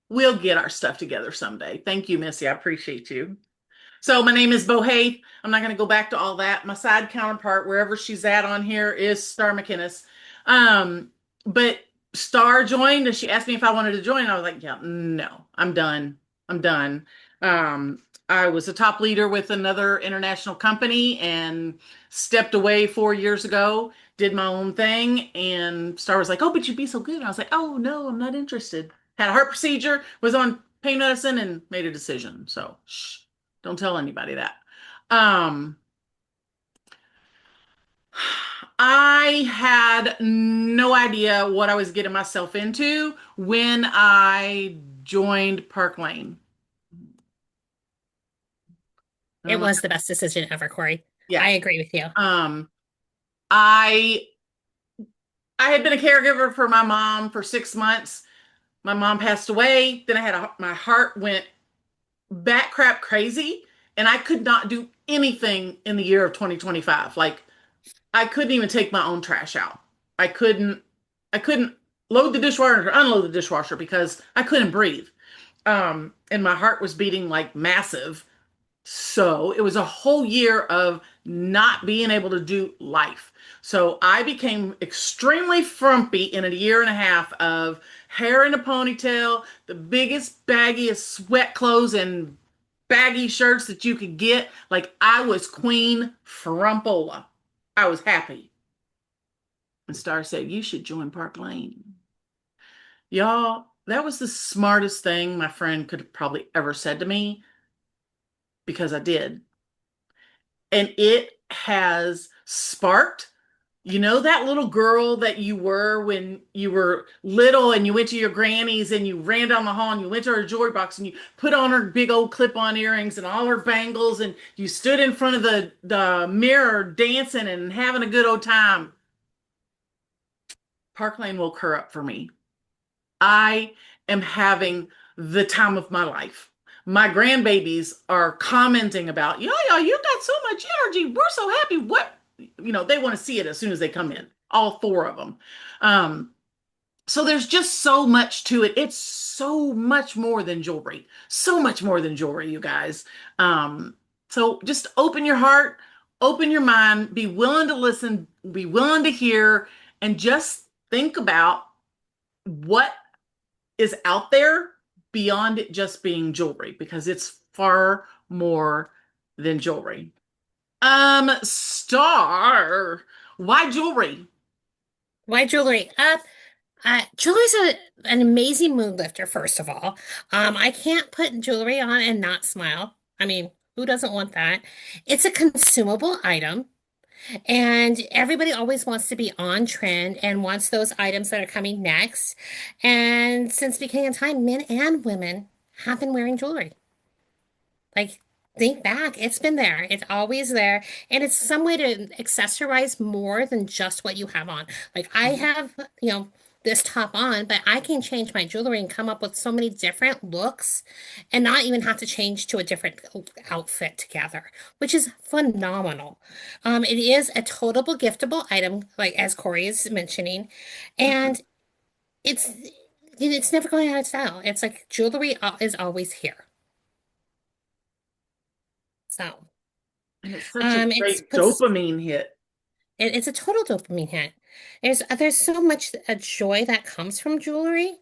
We'll get our stuff together someday. Thank you, Missy. I appreciate you. So my name is Bo Haith. I'm not going to go back to all that. My side counterpart, wherever she's at on here, is Star McInnes. But Star joined and she asked me if I wanted to join. And I was like, yeah, no, I'm done. I'm done. I was a top leader with another international company and stepped away 4 years ago, did my own thing. And Star was like, oh, but you'd be so good. And I was like, oh, no, I'm not interested. Had a heart procedure, was on pain medicine, and made a decision. So, shh. Don't tell anybody that. Um, I had no idea what I was getting myself into when I joined Park Lane. I It don't know. was the best decision ever, Corey. Yeah. I agree with you. Um, I I had been a caregiver for my mom for 6 months. My mom passed away. Then my heart went bat crap crazy, and I could not do anything in the year of 2025. Like I couldn't even take my own trash out. I couldn't I couldn't load the dishwasher or unload the dishwasher because I couldn't breathe. And my heart was beating like massive. So it was a whole year of not being able to do life. So I became extremely frumpy in a year and a half of hair in a ponytail, the biggest, baggiest sweat clothes and baggy shirts that you could get. Like I was Queen Frumpola. I was happy. And Star said, you should join Park Lane. Y'all, that was the smartest thing my friend could have probably ever said to me because I did. And it has sparked, that little girl that you were when you were little and you went to your granny's and you ran down the hall and you went to her jewelry box and you put on her big old clip-on earrings and all her bangles and you stood in front of the mirror dancing and having a good old time. Park Lane woke her up for me. I am having the time of my life. My grandbabies are commenting about, yeah, you got so much energy. We're so happy. What, they want to see it as soon as they come in, all four of them. Um, so there's just so much to it. It's so much more than jewelry, so much more than jewelry, you guys. So just open your heart, open your mind, be willing to listen, be willing to hear, and just think about what is out there beyond it just being jewelry because it's far more than jewelry. Star, why jewelry? Why jewelry? Jewelry's an amazing mood lifter, first of all. I can't put jewelry on and not smile. I mean, who doesn't want that? It's a consumable item, and everybody always wants to be on trend and wants those items that are coming next. And since the beginning of time, men and women have been wearing jewelry. Like, think back, it's been there. It's always there. And it's some way to accessorize more than just what you have on. Like, I have, this top on, but I can change my jewelry and come up with so many different looks and not even have to change to a different outfit together, which is phenomenal. It is a total giftable item, like as Corey is mentioning, and it's it's never going out of style. It's like jewelry is always here. So. And it's such a It's great dopamine hit. it's a total dopamine hit. There's so much joy that comes from jewelry,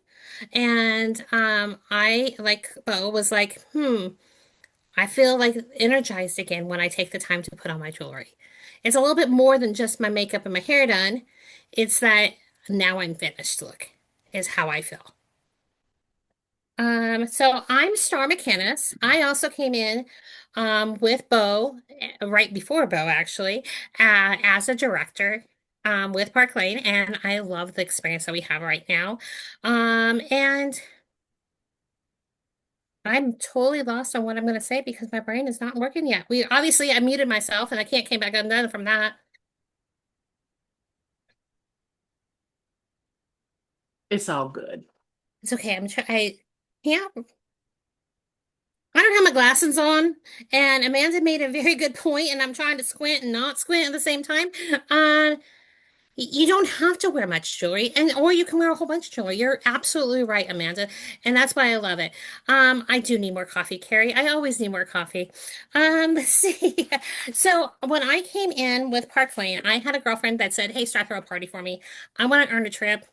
and I like Bo was like, I feel like energized again when I take the time to put on my jewelry. It's a little bit more than just my makeup and my hair done. It's that now I'm finished look is how I feel. So I'm Star McInnes. I also came in with Bo, right before Bo actually, as a director with Park Lane, and I love the experience that we have right now. And I'm totally lost on what I'm going to say because my brain is not working yet. I muted myself and I can't came back undone from that. It's all good. It's okay. I can't. I don't have my glasses on, and Amanda made a very good point, and I'm trying to squint and not squint at the same time. You don't have to wear much jewelry, and or you can wear a whole bunch of jewelry. You're absolutely right, Amanda, and that's why I love it. I do need more coffee, Carrie. I always need more coffee. Let's see. So when I came in with Park Lane, I had a girlfriend that said, "Hey, start throw a party for me. I want to earn a trip,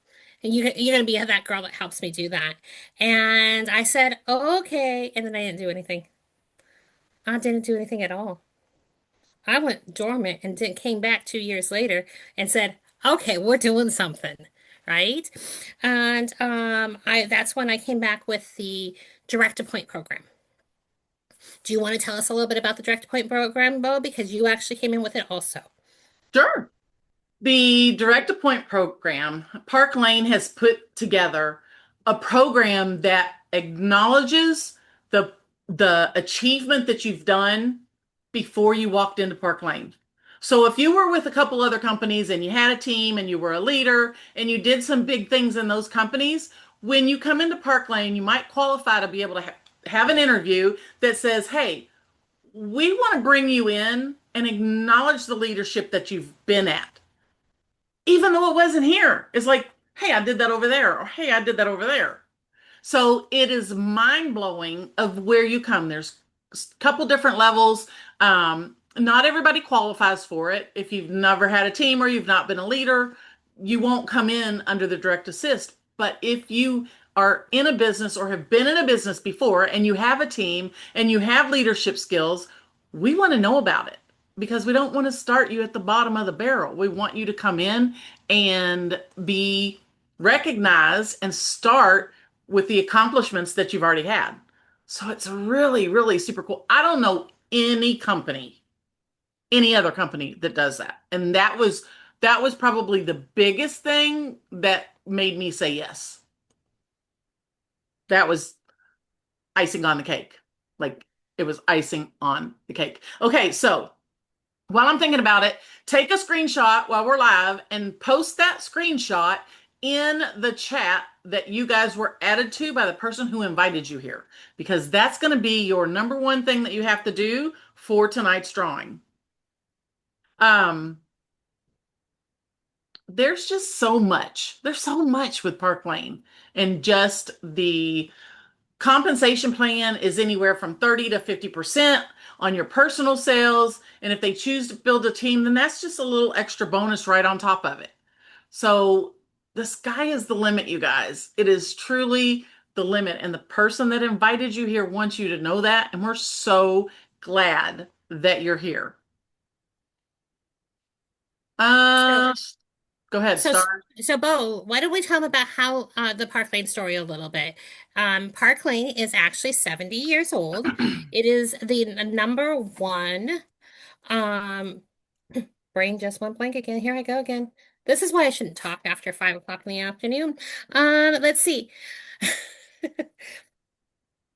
and you're gonna be that girl that helps me do that." And I said, "Oh, okay," and then I didn't do anything. I didn't do anything at all. I went dormant and then came back 2 years later and said, "Okay, we're doing something." Right? And I that's when I came back with the Direct to Point program. Do you want to tell us a little bit about the Direct to Point program, Bo? Because you actually came in with it also. Sure. The Direct to Point program, Park Lane has put together a program that acknowledges the the achievement that you've done before you walked into Park Lane. So if you were with a couple other companies and you had a team and you were a leader and you did some big things in those companies, when you come into Park Lane, you might qualify to be able to have an interview that says, "Hey, we want to bring you in and acknowledge the leadership that you've been at." Even though it wasn't here. It's like, hey, I did that over there, or hey, I did that over there. So it is mind blowing of where you come. There's a couple different levels. Not everybody qualifies for it. If you've never had a team or you've not been a leader, you won't come in under the direct assist. But if you are in a business or have been in a business before and you have a team and you have leadership skills, we want to know about it because we don't want to start you at the bottom of the barrel. We want you to come in and be recognized and start with the accomplishments that you've already had. So it's really, really super cool. I don't know any company, any other company that does that. And that was probably the biggest thing that made me say yes. That was icing on the cake. Like it was icing on the cake. Okay, so while I'm thinking about it, take a screenshot while we're live and post that screenshot in the chat that you guys were added to by the person who invited you here, because that's going to be your number one thing that you have to do for tonight's drawing. Um, there's just so much. There's so much with Park Lane, and just the compensation plan is anywhere from 30 to 50% on your personal sales. And if they choose to build a team, then that's just a little extra bonus right on top of it. So the sky is the limit, you guys. It is truly the limit. And the person that invited you here wants you to know that. And we're so glad that you're here. So, Uh, Go ahead, so, Star. so, Bo, why don't we tell them about how the Park Lane story a little bit? Park Lane is actually 70 years old. It is the number one. Um, Brain just went blank again. Here I go again. This is why I shouldn't talk after 5 o'clock in the afternoon. Let's see.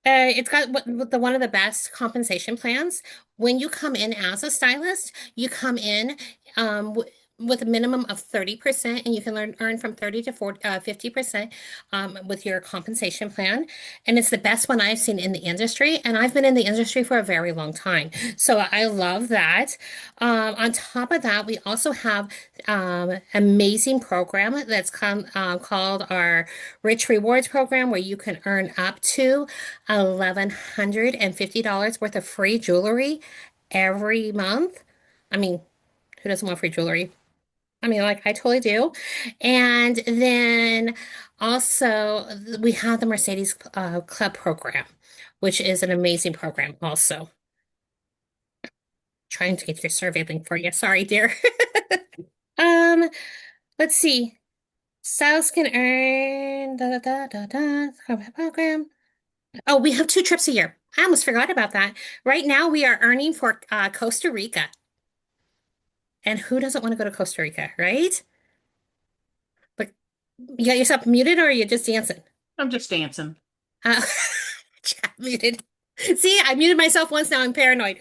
It's got the one of the best compensation plans. When you come in as a stylist, you come in with a minimum of 30%, and you can earn from 30 to 50% with your compensation plan. And it's the best one I've seen in the industry. And I've been in the industry for a very long time. So I love that. On top of that, we also have amazing program that's called our Rich Rewards program, where you can earn up to $1,150 worth of free jewelry every month. I mean, who doesn't want free jewelry? I mean, like, I totally do. And then also, we have the Mercedes Club program, which is an amazing program also. Trying to get your survey link for you. Sorry, dear. Um, let's see. Styles can earn program. Oh, we have 2 trips a year. I almost forgot about that. Right now, we are earning for Costa Rica. And who doesn't want to go to Costa Rica, right? But you got yourself muted, or are you just dancing? I'm just dancing. Uh, chat muted. See, I muted myself once, now I'm paranoid.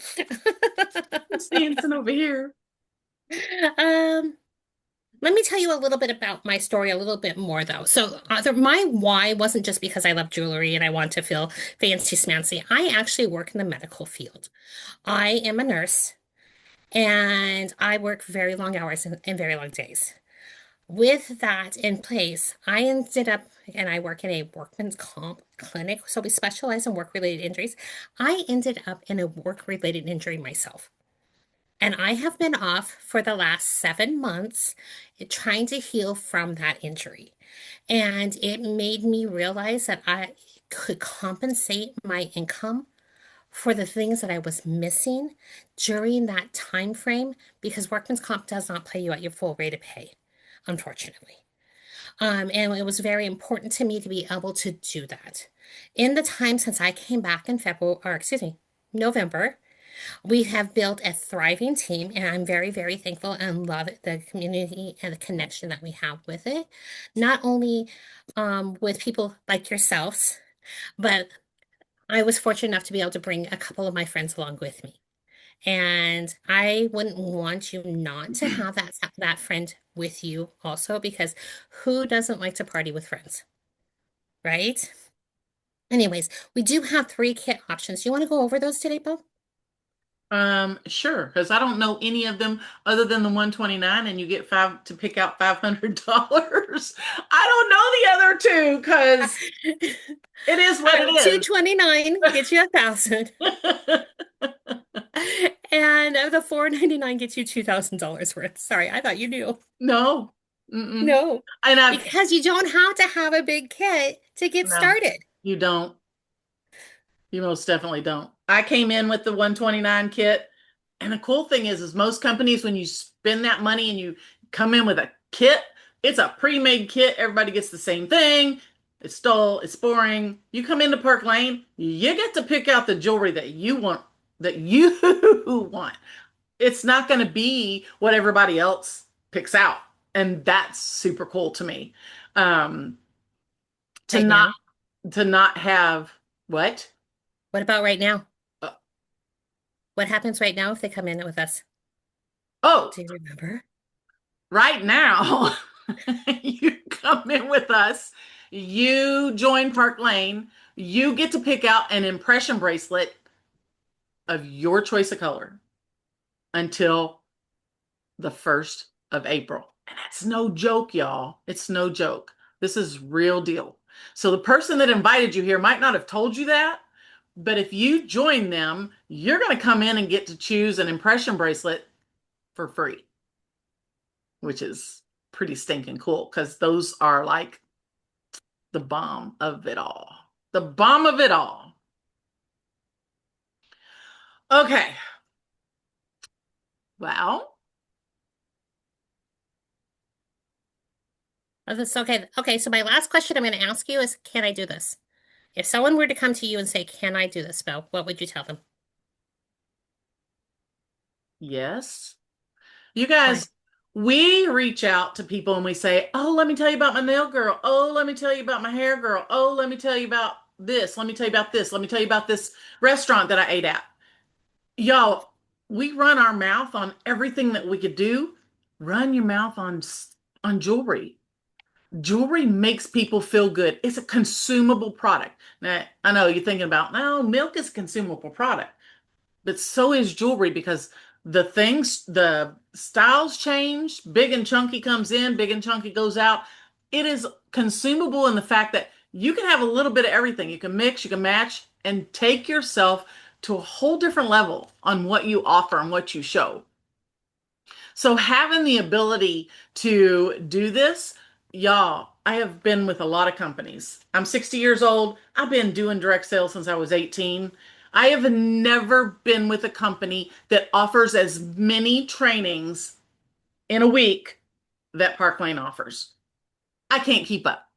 Just dancing over here. Um, Let me tell you a little bit about my story a little bit more, though. So, my why wasn't just because I love jewelry and I want to feel fancy smancy. I actually work in the medical field. I am a nurse and I work very long hours and very long days. With that in place, I ended up, and I work in a workman's comp clinic, so we specialize in work-related injuries. I ended up in a work-related injury myself. And I have been off for the last 7 months trying to heal from that injury. And it made me realize that I could compensate my income for the things that I was missing during that time frame because workman's comp does not pay you at your full rate of pay, unfortunately. And it was very important to me to be able to do that. In the time since I came back in February, or excuse me, November, we have built a thriving team, and I'm very, very thankful and love the community and the connection that we have with it. Not only with people like yourselves, but I was fortunate enough to be able to bring a couple of my friends along with me. And I wouldn't want you not to have that friend with you also, because who doesn't like to party with friends, right? Anyways, we do have 3 kit options. Do you want to go over those today, Bo? Sure, because I don't know any of them other than the 129, and you get five to pick out $500. I don't know the other two because it is what it is. 229 gets you 1,000, and the 499 gets you $2,000 worth. Sorry, I thought you knew. No. Mm-mm. No, And because you don't have to have a big kit to get no, started. you don't. You most definitely don't. I came in with the 129 kit. And the cool thing is most companies, when you spend that money and you come in with a kit, it's a pre-made kit. Everybody gets the same thing. It's dull. It's boring. You come into Park Lane, you get to pick out the jewelry that you want, that you want. It's not going to be what everybody else picks out. And that's super cool to me. Um, to Right not now. to not have what? What about right now? Uh, What happens right now if they come in with us? oh, Do you remember? right now, you come in with us, you join Park Lane, you get to pick out an impression bracelet of your choice of color until the 1st of April. And that's no joke, y'all. It's no joke. This is real deal. So the person that invited you here might not have told you that, but if you join them, you're going to come in and get to choose an impression bracelet for free, which is pretty stinking cool because those are like the bomb of it all. The bomb of it all. Okay. Well, Oh, that's okay. Okay, so my last question I'm going to ask you is, can I do this? If someone were to come to you and say, can I do this, Bill? What would you tell them? yes. You Why? guys, we reach out to people and we say, oh, let me tell you about my nail girl. Oh, let me tell you about my hair girl. Oh, let me tell you about this. Let me tell you about this. Let me tell you about this restaurant that I ate at. Y'all, we run our mouth on everything that we could do. Run your mouth on jewelry. Jewelry makes people feel good. It's a consumable product. Now, I know you're thinking about, no, milk is a consumable product, but so is jewelry because the styles change. Big and chunky comes in, big and chunky goes out. It is consumable in the fact that you can have a little bit of everything. You can mix, you can match, and take yourself to a whole different level on what you offer and what you show. So having the ability to do this, y'all, I have been with a lot of companies. I'm 60 years old. I've been doing direct sales since I was 18. I have never been with a company that offers as many trainings in a week that Park Lane offers. I can't keep up.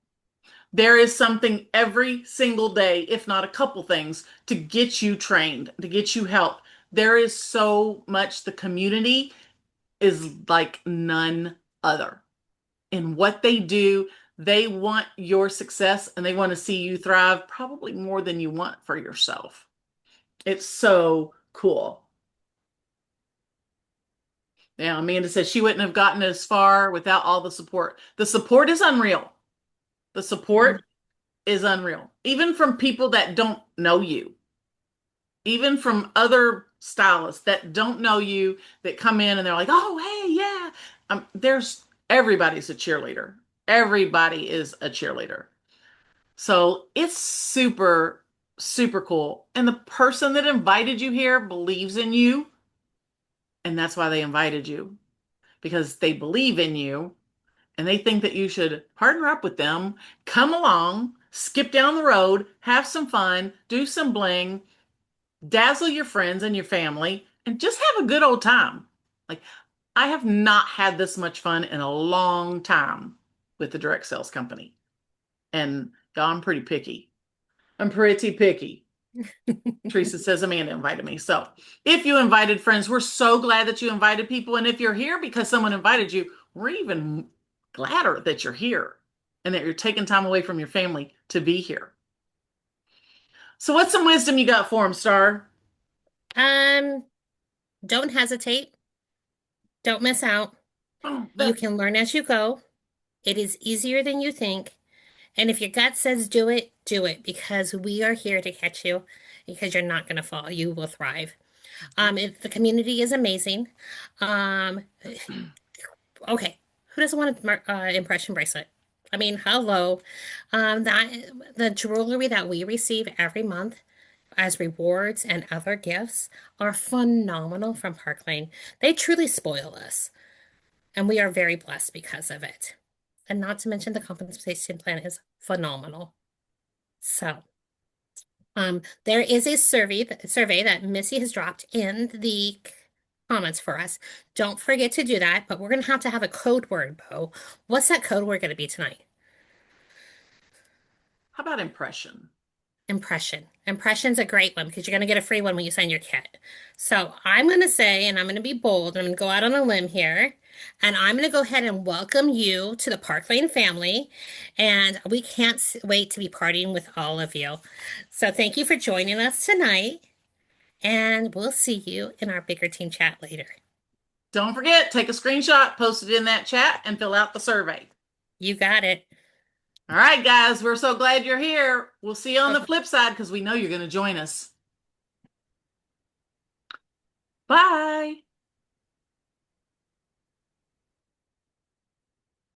There is something every single day, if not a couple things, to get you trained, to get you help. There is so much. The community is like none other. In what they do, they want your success and they want to see you thrive probably more than you want for yourself. It's so cool. Yeah, Amanda said she wouldn't have gotten as far without all the support. The support is unreal. The Mm. support is unreal. Even from people that don't know you, even from other stylists that don't know you, that come in and they're like, oh, hey, yeah. There's Everybody's a cheerleader. Everybody is a cheerleader. So it's super, super cool. And the person that invited you here believes in you, and that's why they invited you, because they believe in you and they think that you should partner up with them, come along, skip down the road, have some fun, do some bling, dazzle your friends and your family, and just have a good old time. Like, I have not had this much fun in a long time with the direct sales company. And y'all, I'm pretty picky. I'm pretty picky. Teresa says Amanda invited me. So if you invited friends, we're so glad that you invited people. And if you're here because someone invited you, we're even gladder that you're here and that you're taking time away from your family to be here. So what's some wisdom you got for them, Star? Um, don't hesitate. Don't miss out. Oh, You that can learn as you go. It is easier than you think. And if your gut says do it because we are here to catch you because you're not going to fall. You will thrive. The community is amazing. Um, okay, who doesn't want an impression bracelet? I mean, hello. That the jewelry that we receive every month as rewards and other gifts are phenomenal from Park Lane. They truly spoil us, and we are very blessed because of it. And not to mention the compensation plan is phenomenal. So, there is a survey that Missy has dropped in the comments for us. Don't forget to do that, but we're gonna have to have a code word, Bo. What's that code word gonna be tonight? how about impression? Impression. Impression's a great one because you're going to get a free one when you sign your kit. So I'm going to say, and I'm going to be bold, and I'm going to go out on a limb here, and I'm going to go ahead and welcome you to the Park Lane family. And we can't wait to be partying with all of you. So thank you for joining us tonight, and we'll see you in our bigger team chat later. Don't forget, take a screenshot, post it in that chat, and fill out the survey. You got it. All right, guys, we're so glad you're here. We'll see you on the Bye-bye. flip side because we know you're going to join us. Bye.